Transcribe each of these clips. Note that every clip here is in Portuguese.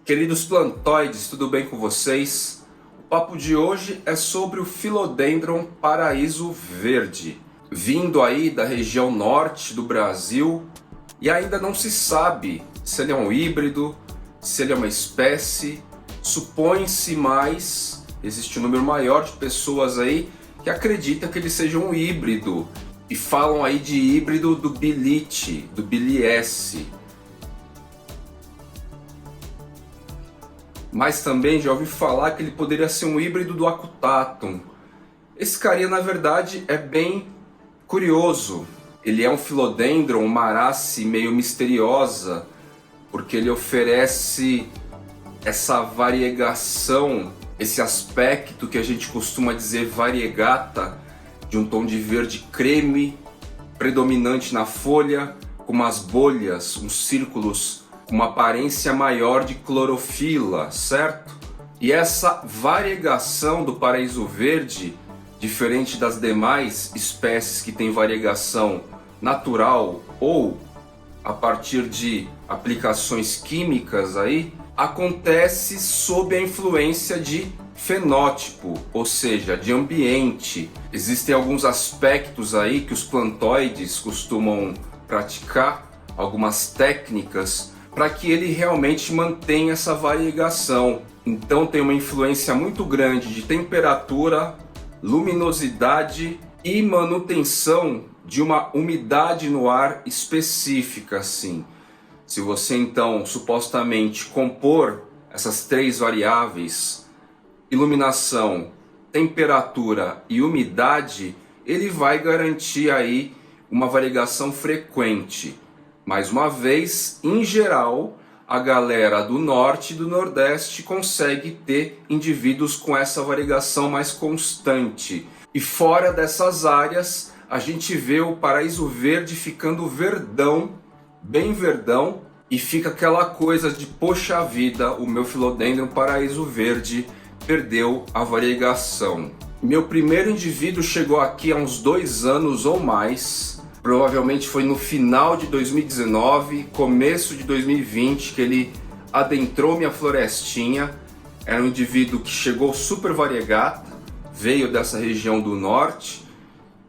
Queridos plantoides, tudo bem com vocês? O papo de hoje é sobre o Philodendron Paraíso Verde, vindo aí da região norte do Brasil, e ainda não se sabe se ele é um híbrido, se ele é uma espécie. Supõe-se mais, existe um número maior de pessoas aí que acreditam que ele seja um híbrido, e falam aí de híbrido do Bilite, do Biliesse. Mas também já ouvi falar que ele poderia ser um híbrido do Acutatum. Esse carinha, na verdade, é bem curioso. Ele é um Philodendron, uma raça meio misteriosa, porque ele oferece essa variegação, esse aspecto que a gente costuma dizer variegata, de um tom de verde creme, predominante na folha, com umas bolhas, uns círculos, uma aparência maior de clorofila, certo? E essa variegação do paraíso verde, diferente das demais espécies que têm variegação natural ou a partir de aplicações químicas aí, acontece sob a influência de fenótipo, ou seja, de ambiente. Existem alguns aspectos aí que os plantoides costumam praticar, algumas técnicas, para que ele realmente mantenha essa variegação. Então tem uma influência muito grande de temperatura, luminosidade e manutenção de uma umidade no ar específica, assim. Se você então supostamente compor essas três variáveis, iluminação, temperatura e umidade, ele vai garantir aí uma variegação frequente. Mais uma vez, em geral, a galera do norte e do nordeste consegue ter indivíduos com essa variegação mais constante. E fora dessas áreas, a gente vê o paraíso verde ficando verdão, bem verdão, e fica aquela coisa de poxa vida, o meu Philodendron Paraíso Verde perdeu a variegação. Meu primeiro indivíduo chegou aqui há uns 2 anos ou mais. Provavelmente foi no final de 2019, começo de 2020, que ele adentrou minha florestinha. Era um indivíduo que chegou super variegata, veio dessa região do norte,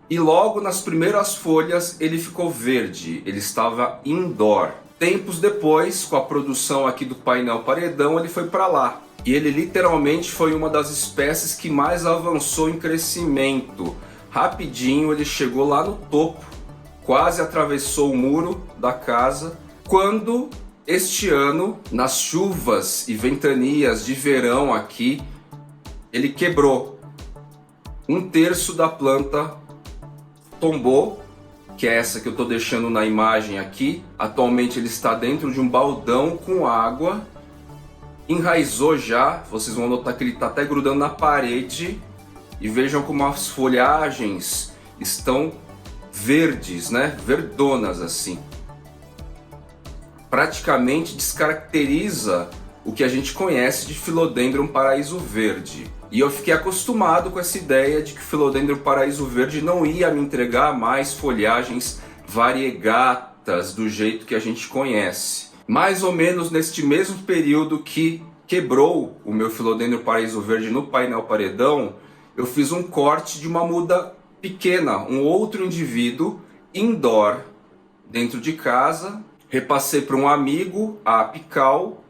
e logo nas primeiras folhas ele ficou verde, ele estava indoor. Tempos depois, com a produção aqui do painel paredão, ele foi para lá. E ele literalmente foi uma das espécies que mais avançou em crescimento. Rapidinho ele chegou lá no topo, quase atravessou o muro da casa, quando este ano, nas chuvas e ventanias de verão aqui, ele quebrou. 1/3 da planta tombou, que é essa que eu estou deixando na imagem aqui. Atualmente ele está dentro de um baldão com água, enraizou já, vocês vão notar que ele está até grudando na parede, e vejam como as folhagens estão verdes, né? Verdonas assim. Praticamente descaracteriza o que a gente conhece de Philodendron Paraíso Verde. E eu fiquei acostumado com essa ideia de que o Philodendron Paraíso Verde não ia me entregar mais folhagens variegatas do jeito que a gente conhece. Mais ou menos neste mesmo período que quebrou o meu Philodendron Paraíso Verde no painel paredão, eu fiz um corte de uma muda pequena, um outro indivíduo indoor, dentro de casa, repassei para um amigo, a apical,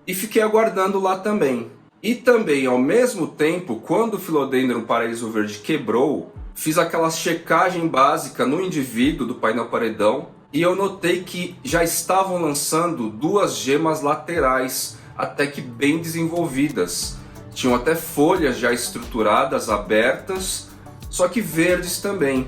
e fiquei aguardando lá também. E também, ao mesmo tempo, quando o Philodendron Paraíso Verde quebrou, fiz aquela checagem básica no indivíduo do painel paredão, e eu notei que já estavam lançando 2 gemas laterais, até que bem desenvolvidas. Tinham até folhas já estruturadas, abertas, só que verdes também.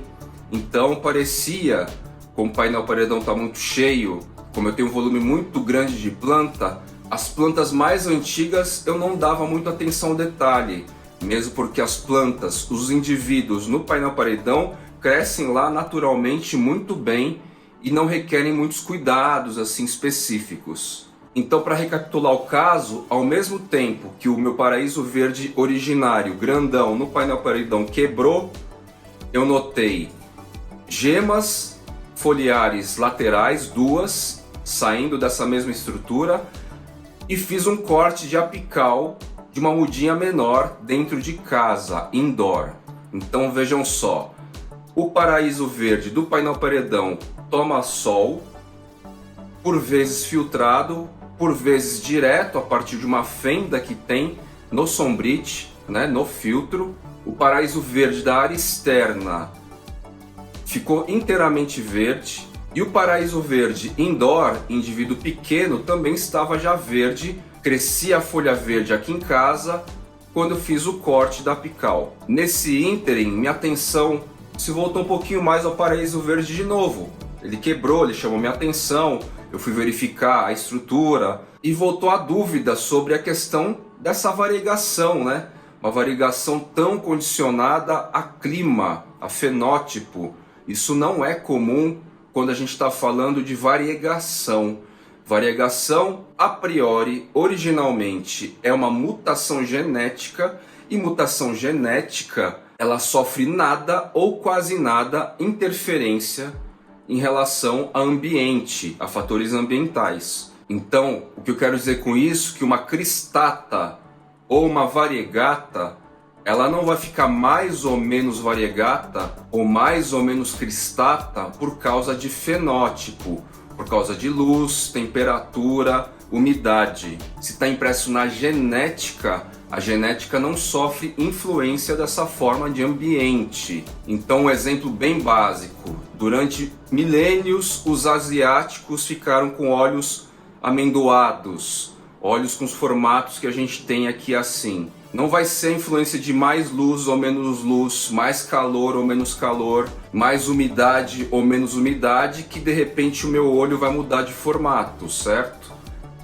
Então parecia, como o painel paredão está muito cheio, como eu tenho um volume muito grande de planta, as plantas mais antigas eu não dava muita atenção ao detalhe, mesmo porque as plantas, os indivíduos no painel paredão crescem lá naturalmente muito bem e não requerem muitos cuidados assim específicos. Então, para recapitular o caso, ao mesmo tempo que o meu paraíso verde originário, grandão, no painel paredão quebrou, eu notei gemas foliares laterais, 2, saindo dessa mesma estrutura, e fiz um corte de apical de uma mudinha menor dentro de casa, indoor. Então vejam só, o paraíso verde do painel paredão toma sol, por vezes filtrado, por vezes direto a partir de uma fenda que tem no sombrite, né, no filtro. O paraíso verde da área externa ficou inteiramente verde, e o paraíso verde indoor, indivíduo pequeno, também estava já verde. Crescia a folha verde aqui em casa quando eu fiz o corte da apical. Nesse ínterim, minha atenção se voltou um pouquinho mais ao paraíso verde de novo. Ele quebrou, ele chamou minha atenção, eu fui verificar a estrutura e voltou a dúvida sobre a questão dessa variegação, né? Uma variegação tão condicionada a clima, a fenótipo. Isso não é comum quando a gente está falando de variegação. Variegação, a priori, originalmente, é uma mutação genética, e mutação genética, ela sofre nada ou quase nada interferência em relação ao ambiente, a fatores ambientais. Então, o que eu quero dizer com isso? Que uma cristata ou uma variegata, ela não vai ficar mais ou menos variegata ou mais ou menos cristata por causa de fenótipo, por causa de luz, temperatura, umidade. Se está impresso na genética, a genética não sofre influência dessa forma de ambiente. Então, um exemplo bem básico: durante milênios, os asiáticos ficaram com olhos amendoados, olhos com os formatos que a gente tem aqui assim. Não vai ser a influência de mais luz ou menos luz, mais calor ou menos calor, mais umidade ou menos umidade, que de repente o meu olho vai mudar de formato, certo?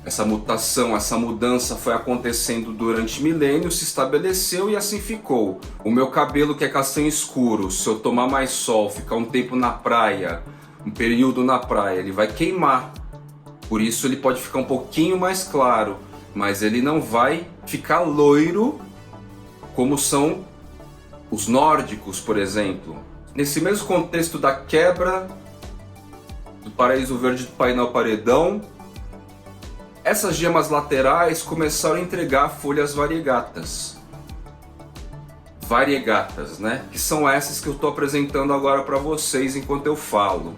Essa mutação, essa mudança foi acontecendo durante milênios, se estabeleceu e assim ficou. O meu cabelo, que é castanho escuro, se eu tomar mais sol, ficar um tempo na praia, um período na praia, ele vai queimar. Por isso ele pode ficar um pouquinho mais claro, mas ele não vai ficar loiro como são os nórdicos, por exemplo. Nesse mesmo contexto da quebra do paraíso verde do painel paredão, essas gemas laterais começaram a entregar folhas variegatas. Variegatas, né? Que são essas que eu estou apresentando agora para vocês enquanto eu falo.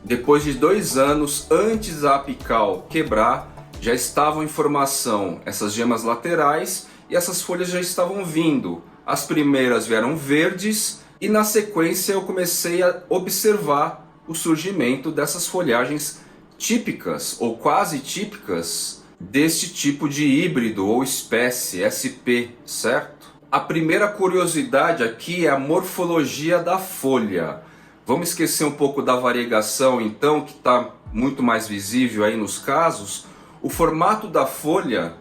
Depois de 2 anos antes da apical quebrar, já estavam em formação essas gemas laterais e essas folhas já estavam vindo. As primeiras vieram verdes e na sequência eu comecei a observar o surgimento dessas folhagens típicas ou quase típicas deste tipo de híbrido ou espécie SP, certo? A primeira curiosidade aqui é a morfologia da folha. Vamos esquecer um pouco da variegação então, que está muito mais visível aí nos casos. O formato da folha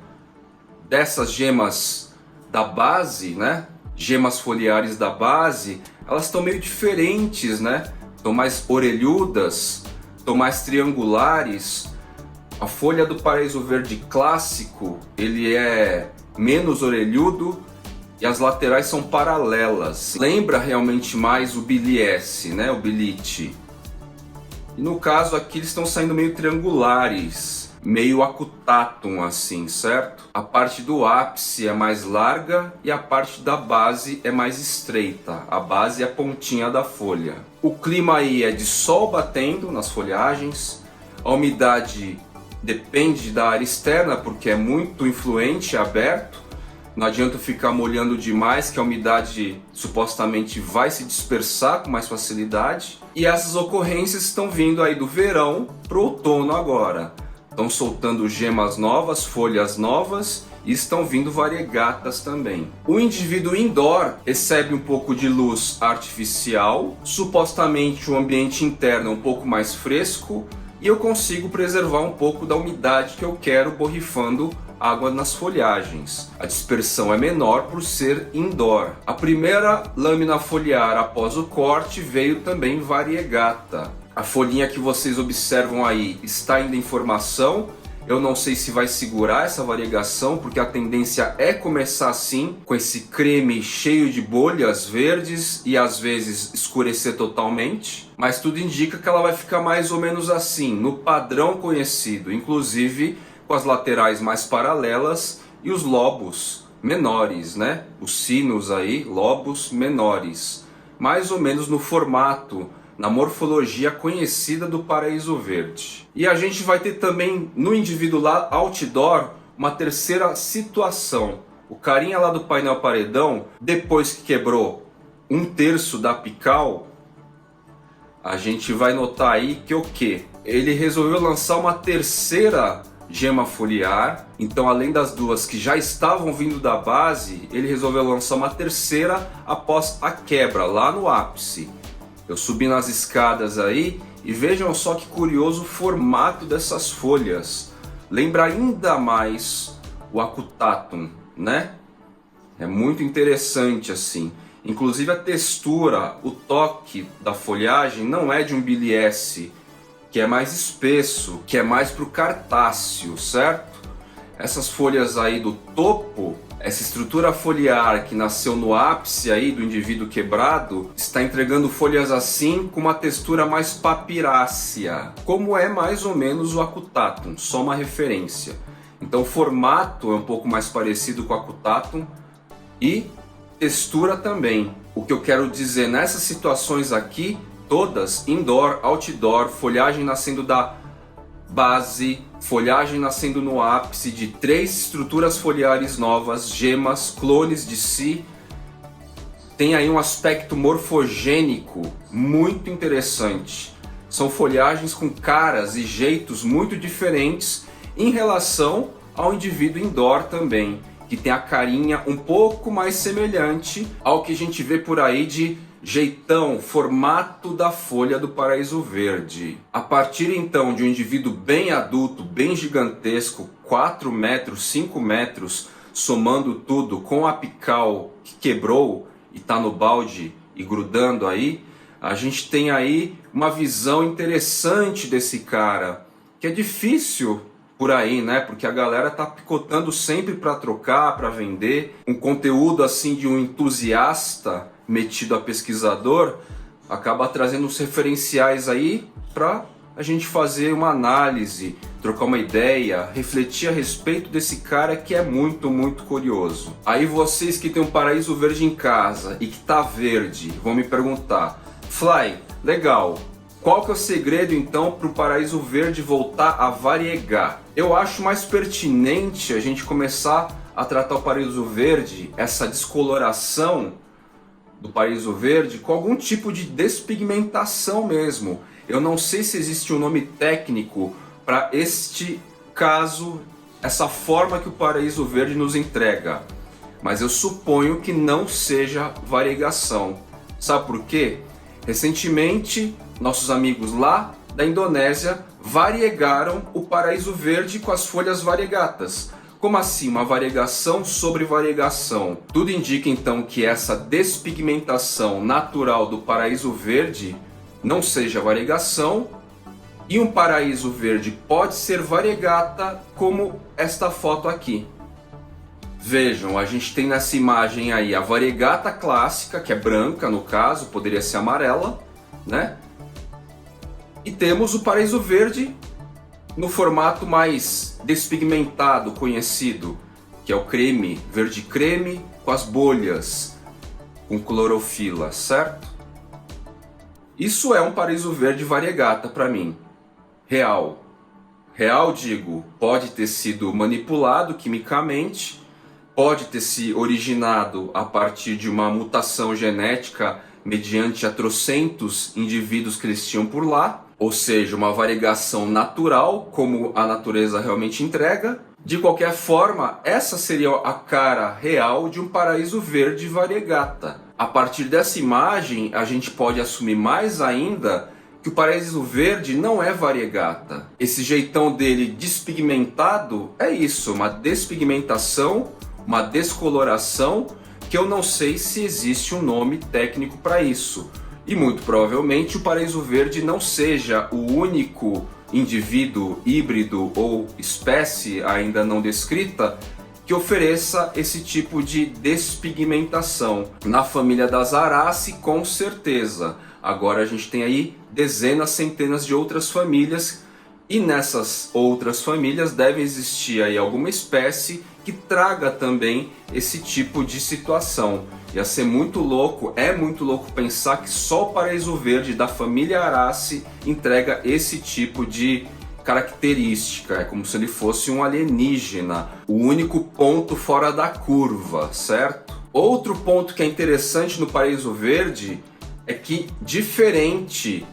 dessas gemas da base, né? Gemas foliares da base, elas estão meio diferentes, né? Estão mais orelhudas, estão mais triangulares. A folha do paraíso verde clássico, ele é menos orelhudo e as laterais são paralelas. Lembra realmente mais o biliesse, né? O bilite. E no caso aqui eles estão saindo meio triangulares, meio acutatum assim, certo? A parte do ápice é mais larga e a parte da base é mais estreita. A base é a pontinha da folha. O clima aí é de sol batendo nas folhagens. A umidade depende da área externa porque é muito influente, é aberto. Não adianta ficar molhando demais, que a umidade supostamente vai se dispersar com mais facilidade. E essas ocorrências estão vindo aí do verão para o outono agora. Estão soltando gemas novas, folhas novas e estão vindo variegatas também. O indivíduo indoor recebe um pouco de luz artificial, supostamente o ambiente interno é um pouco mais fresco e eu consigo preservar um pouco da umidade que eu quero borrifando água nas folhagens. A dispersão é menor por ser indoor. A primeira lâmina foliar após o corte veio também variegata. A folhinha que vocês observam aí está ainda em formação. Eu não sei se vai segurar essa variegação, porque a tendência é começar assim, com esse creme cheio de bolhas verdes e às vezes escurecer totalmente. Mas tudo indica que ela vai ficar mais ou menos assim, no padrão conhecido. Inclusive, com as laterais mais paralelas e os lobos menores, né? Os sinos aí, lobos menores, mais ou menos no formato, na morfologia conhecida do paraíso verde. E a gente vai ter também no indivíduo lá outdoor uma terceira situação. O carinha lá do painel paredão, depois que quebrou 1/3 da apical, a gente vai notar aí que o quê? Ele resolveu lançar uma terceira gema foliar. Então, além das duas que já estavam vindo da base, ele resolveu lançar uma terceira após a quebra, lá no ápice. Eu subi nas escadas aí e vejam só que curioso o formato dessas folhas. Lembra ainda mais o Acutatum, né? É muito interessante assim. Inclusive a textura, o toque da folhagem não é de um Billy S, que é mais espesso, que é mais para o cartáceo, certo? Essas folhas aí do topo, essa estrutura foliar que nasceu no ápice aí do indivíduo quebrado, está entregando folhas assim com uma textura mais papirácea, como é mais ou menos o Acutatum, só uma referência. Então o formato é um pouco mais parecido com o Acutatum e textura também. O que eu quero dizer nessas situações aqui, todas indoor, outdoor, folhagem nascendo da base, folhagem nascendo no ápice de 3 estruturas foliares novas, gemas, clones de si, tem aí um aspecto morfogênico muito interessante. São folhagens com caras e jeitos muito diferentes em relação ao indivíduo indoor também, que tem a carinha um pouco mais semelhante ao que a gente vê por aí de jeitão, formato da folha do paraíso verde. A partir então de um indivíduo bem adulto, bem gigantesco, 4 metros, 5 metros, somando tudo com a apical que quebrou e está no balde e grudando aí, a gente tem aí uma visão interessante desse cara, que é difícil por aí, né? Porque a galera tá picotando sempre para trocar, para vender. Um conteúdo assim de um entusiasta metido a pesquisador acaba trazendo uns referenciais aí para a gente fazer uma análise, trocar uma ideia, refletir a respeito desse cara que é muito, muito curioso. Aí vocês que tem um paraíso verde em casa e que tá verde, vão me perguntar: Fly, legal, qual que é o segredo então para o paraíso verde voltar a variegar? Eu acho mais pertinente a gente começar a tratar o paraíso verde, essa descoloração do paraíso verde, com algum tipo de despigmentação mesmo. Eu não sei se existe um nome técnico para este caso, essa forma que o paraíso verde nos entrega, mas eu suponho que não seja variegação. Sabe por quê? Recentemente, nossos amigos lá da Indonésia variegaram o paraíso verde com as folhas variegatas. Como assim? Uma variegação sobre variegação. Tudo indica então que essa despigmentação natural do paraíso verde não seja variegação, e um paraíso verde pode ser variegata, como esta foto aqui. Vejam, a gente tem nessa imagem aí a variegata clássica, que é branca no caso, poderia ser amarela, né? E temos o paraíso verde no formato mais despigmentado, conhecido, que é o creme, verde creme com as bolhas, com clorofila, certo? Isso é um paraíso verde variegata para mim, real. Real, digo, pode ter sido manipulado quimicamente, pode ter se originado a partir de uma mutação genética mediante a trocentos indivíduos que eles tinham por lá, ou seja, uma variegação natural, como a natureza realmente entrega. De qualquer forma, essa seria a cara real de um paraíso verde variegata. A partir dessa imagem, a gente pode assumir mais ainda que o paraíso verde não é variegata. Esse jeitão dele despigmentado é isso, uma despigmentação, uma descoloração, que eu não sei se existe um nome técnico para isso. E muito provavelmente o paraíso verde não seja o único indivíduo híbrido ou espécie ainda não descrita que ofereça esse tipo de despigmentação. Na família das Araceae, com certeza. Agora a gente tem aí dezenas, centenas de outras famílias E nessas outras famílias deve existir aí alguma espécie que traga também esse tipo de situação. Ia ser muito louco, é muito louco pensar que só o paraíso verde da família Arace entrega esse tipo de característica. É como se ele fosse um alienígena, o único ponto fora da curva, certo? Outro ponto que é interessante no paraíso verde é que, diferente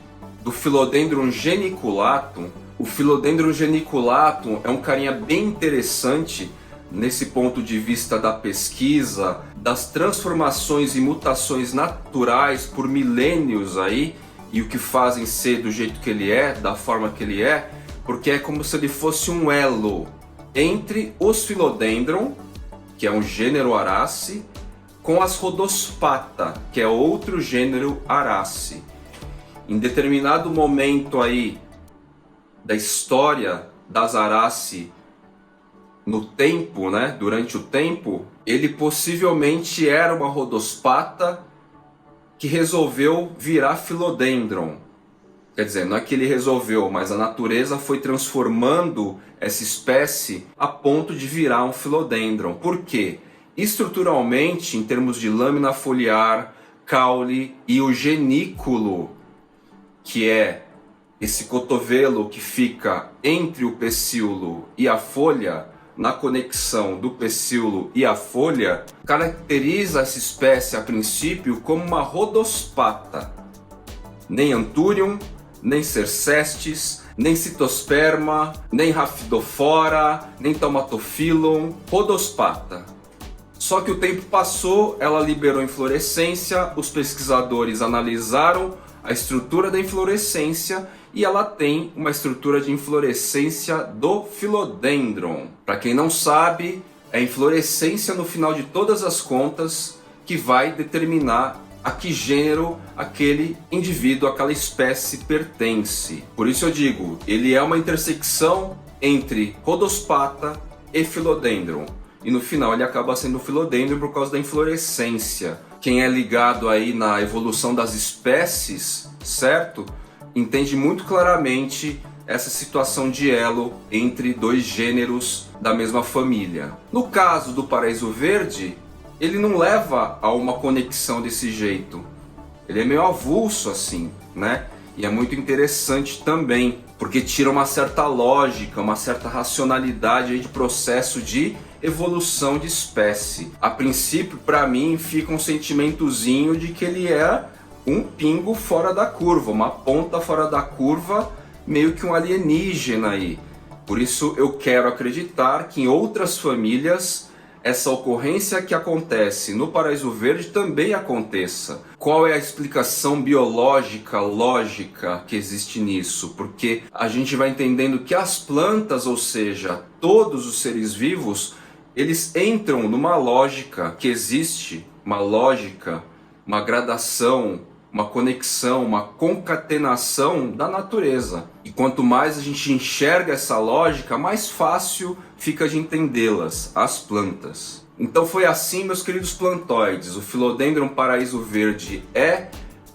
do Philodendron geniculatum, o Philodendron geniculatum é um carinha bem interessante nesse ponto de vista da pesquisa, das transformações e mutações naturais por milênios aí, e o que fazem ser do jeito que ele é, da forma que ele é, porque é como se ele fosse um elo entre os Philodendron, que é um gênero Arace, com as Rhodospata, que é outro gênero Arace. Em determinado momento aí da história das Arace no tempo, né, durante o tempo, ele possivelmente era uma Rhodospata que resolveu virar Philodendron. Quer dizer, não é que ele resolveu, mas a natureza foi transformando essa espécie a ponto de virar um Philodendron. Por quê? Estruturalmente, em termos de lâmina foliar, caule e o genículo, que é esse cotovelo que fica entre o pecíolo e a folha, na conexão do pecíolo e a folha, caracteriza essa espécie a princípio como uma Rhodospata. Nem Anthurium, nem Cercestes, nem Citosperma, nem Rhaphidophora, nem Thaumatophyllum, Rhodospata. Só que o tempo passou, ela liberou inflorescência, os pesquisadores analisaram a estrutura da inflorescência e ela tem uma estrutura de inflorescência do Philodendron. Para quem não sabe, é a inflorescência no final de todas as contas que vai determinar a que gênero aquele indivíduo, aquela espécie pertence. Por isso eu digo, ele é uma intersecção entre Rhodospata e Philodendron. E no final ele acaba sendo Philodendron por causa da inflorescência. Quem é ligado aí na evolução das espécies, certo? Entende muito claramente essa situação de elo entre dois gêneros da mesma família. No caso do paraíso verde, ele não leva a uma conexão desse jeito. Ele é meio avulso assim, né? E é muito interessante também, porque tira uma certa lógica, uma certa racionalidade aí de processo de evolução de espécie. A princípio, para mim, fica um sentimentozinho de que ele é um pingo fora da curva, uma ponta fora da curva, meio que um alienígena aí. Por isso eu quero acreditar que em outras famílias essa ocorrência que acontece no paraíso verde também aconteça. Qual é a explicação biológica, lógica que existe nisso? Porque a gente vai entendendo que as plantas, ou seja, todos os seres vivos, eles entram numa lógica que existe, uma lógica, uma gradação, uma conexão, uma concatenação da natureza. E quanto mais a gente enxerga essa lógica, mais fácil fica de entendê-las, as plantas. Então foi assim, meus queridos plantoides. O Philodendron paraíso verde é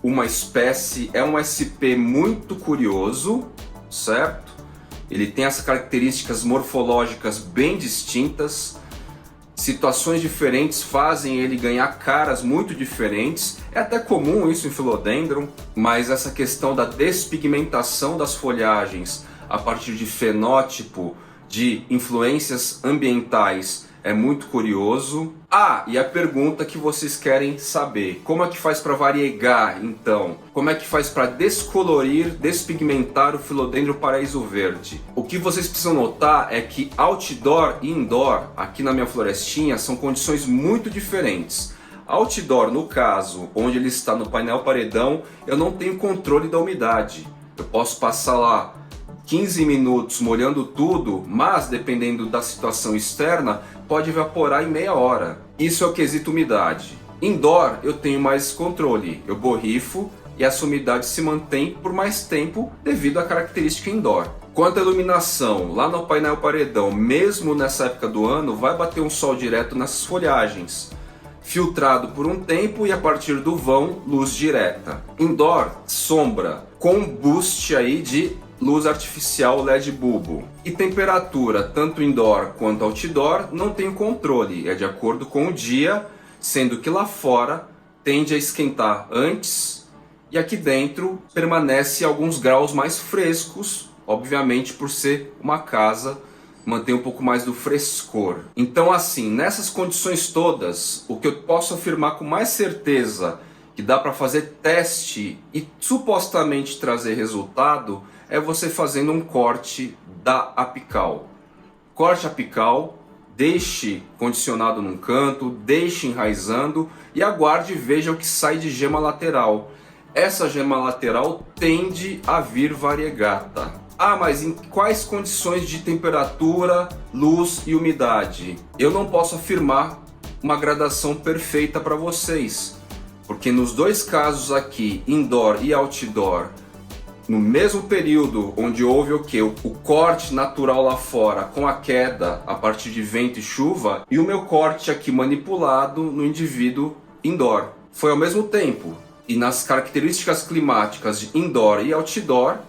uma espécie, é um SP muito curioso, certo? Ele tem essas características morfológicas bem distintas. Situações diferentes fazem ele ganhar caras muito diferentes. É até comum isso em Philodendron, mas essa questão da despigmentação das folhagens a partir de fenótipo, de influências ambientais, é muito curioso. Ah, e a pergunta que vocês querem saber: como é que faz para variegar, então? Como é que faz para descolorir, despigmentar o Philodendron paraíso verde? O que vocês precisam notar é que outdoor e indoor, aqui na minha florestinha, são condições muito diferentes. Outdoor, no caso, onde ele está no painel paredão, eu não tenho controle da umidade. Eu posso passar lá 15 minutos molhando tudo, mas dependendo da situação externa, pode evaporar em meia hora. Isso é o quesito umidade. Indoor eu tenho mais controle, eu borrifo e essa umidade se mantém por mais tempo devido à característica indoor. Quanto à iluminação, lá no painel paredão, mesmo nessa época do ano, vai bater um sol direto nessas folhagens, filtrado por um tempo e a partir do vão, luz direta. Indoor, sombra, com boost aí de luz artificial LED bulbo. E temperatura, tanto indoor quanto outdoor, não tenho controle, é de acordo com o dia, sendo que lá fora tende a esquentar antes e aqui dentro permanece alguns graus mais frescos, obviamente por ser uma casa, mantém um pouco mais do frescor. Então assim, nessas condições todas, o que eu posso afirmar com mais certeza que dá para fazer teste e supostamente trazer resultado é você fazendo um corte da apical. Corte apical, deixe condicionado num canto, deixe enraizando e aguarde e veja o que sai de gema lateral. Essa gema lateral tende a vir variegata. Ah, mas em quais condições de temperatura, luz e umidade? Eu não posso afirmar uma gradação perfeita para vocês, porque nos dois casos aqui, indoor e outdoor, no mesmo período onde houve o corte natural lá fora com a queda a partir de vento e chuva, e o meu corte aqui manipulado no indivíduo indoor. Foi ao mesmo tempo, e nas características climáticas de indoor e outdoor,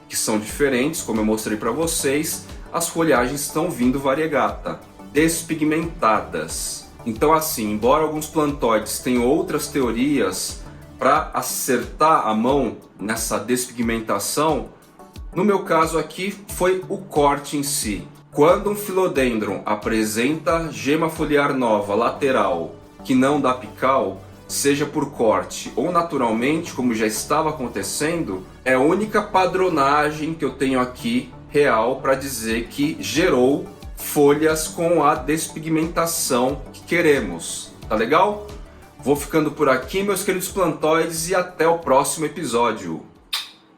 que são diferentes, como eu mostrei para vocês, as folhagens estão vindo variegata, despigmentadas. Então assim, embora alguns plantóides tenham outras teorias para acertar a mão nessa despigmentação, no meu caso aqui foi o corte em si. Quando um Philodendron apresenta gema foliar nova lateral que não dá apical, seja por corte ou naturalmente, como já estava acontecendo, é a única padronagem que eu tenho aqui real para dizer que gerou folhas com a despigmentação que queremos. Tá legal? Vou ficando por aqui, meus queridos plantóides, e até o próximo episódio.